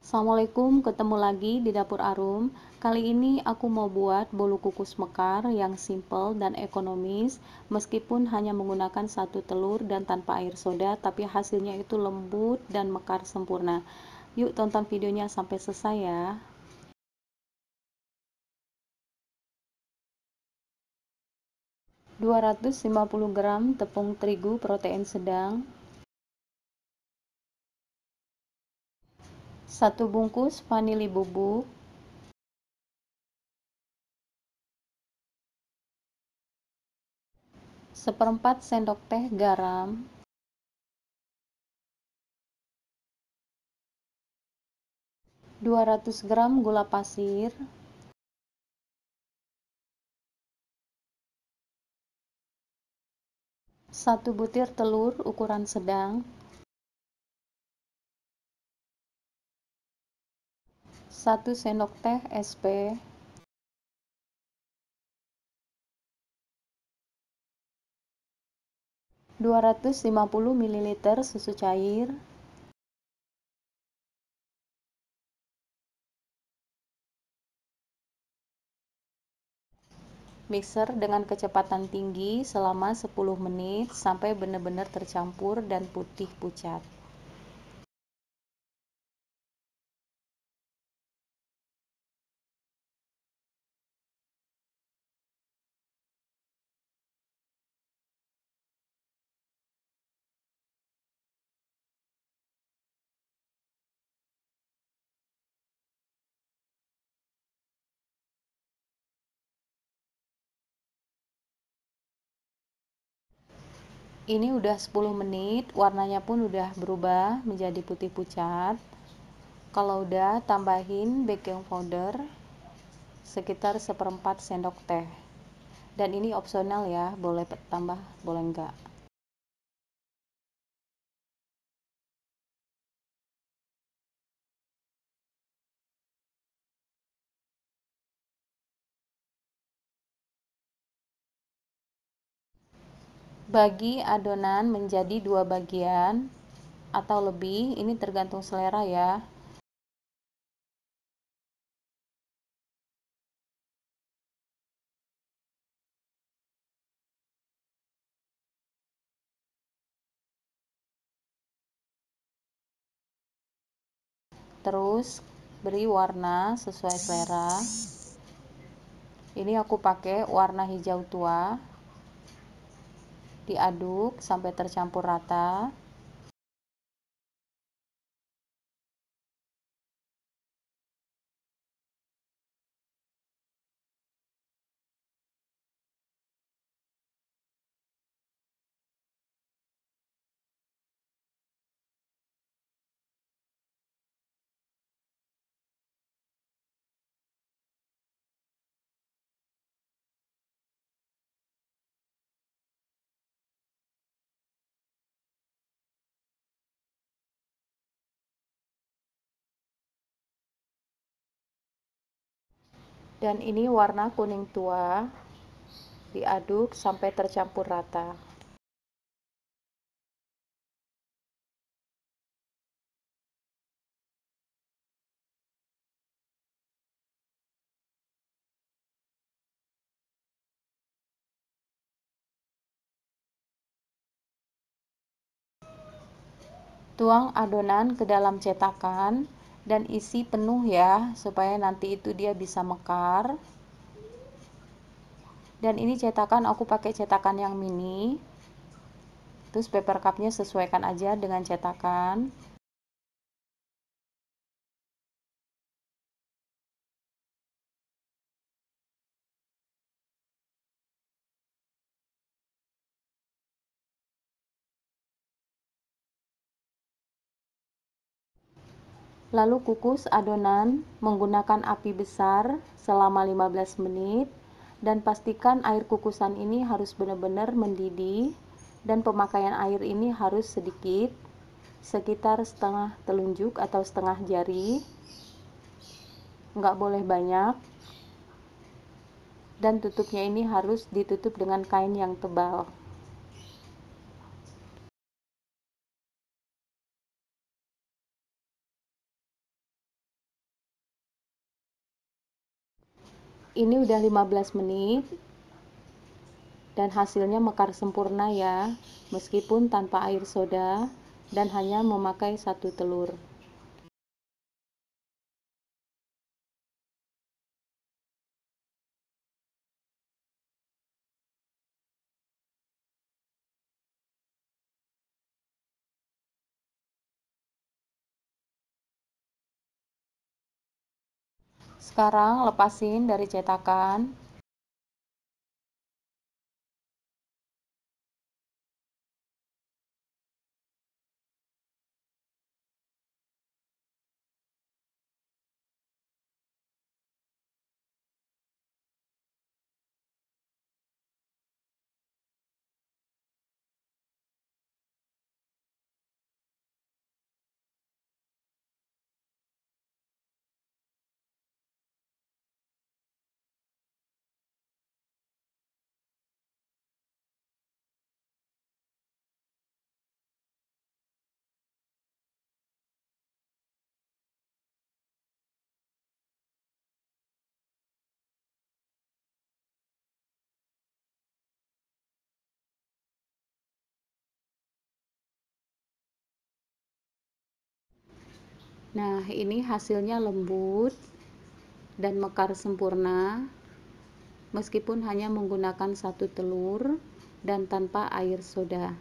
Assalamualaikum, ketemu lagi di Dapur Arum. Kali ini aku mau buat bolu kukus mekar yang simple dan ekonomis, meskipun hanya menggunakan satu telur dan tanpa air soda, tapi hasilnya itu lembut dan mekar sempurna. Yuk tonton videonya sampai selesai ya. 250 gram tepung terigu protein sedang, 1 bungkus vanili bubuk, 1/4 sendok teh garam, 200 gram gula pasir, 1 butir telur ukuran sedang, 1 sendok teh SP, 250 ml susu cair, mixer dengan kecepatan tinggi selama 10 menit sampai benar-benar tercampur dan putih pucat. Ini udah 10 menit, warnanya pun udah berubah menjadi putih pucat. Kalau udah, tambahin baking powder sekitar 1/4 sendok teh. Dan ini opsional ya, boleh tambah, boleh enggak. Bagi adonan menjadi 2 bagian atau lebih, ini tergantung selera ya. Terus beri warna sesuai selera. Ini aku pakai warna hijau tua. Diaduk sampai tercampur rata. Dan ini warna kuning tua. Diaduk sampai tercampur rata. Tuang adonan ke dalam cetakan dan isi penuh ya, supaya nanti itu dia bisa mekar. Dan ini cetakan aku pakai cetakan yang mini. Terus paper cupnya sesuaikan aja dengan cetakan. Lalu kukus adonan menggunakan api besar selama 15 menit dan pastikan air kukusan ini harus benar-benar mendidih dan pemakaian air ini harus sedikit, sekitar setengah telunjuk atau setengah jari, nggak boleh banyak, dan tutupnya ini harus ditutup dengan kain yang tebal. Ini udah 15 menit dan hasilnya mekar sempurna ya, meskipun tanpa air soda dan hanya memakai 1 telur. Sekarang lepasin dari cetakan. Nah, ini hasilnya lembut dan mekar sempurna, meskipun hanya menggunakan 1 telur dan tanpa air soda.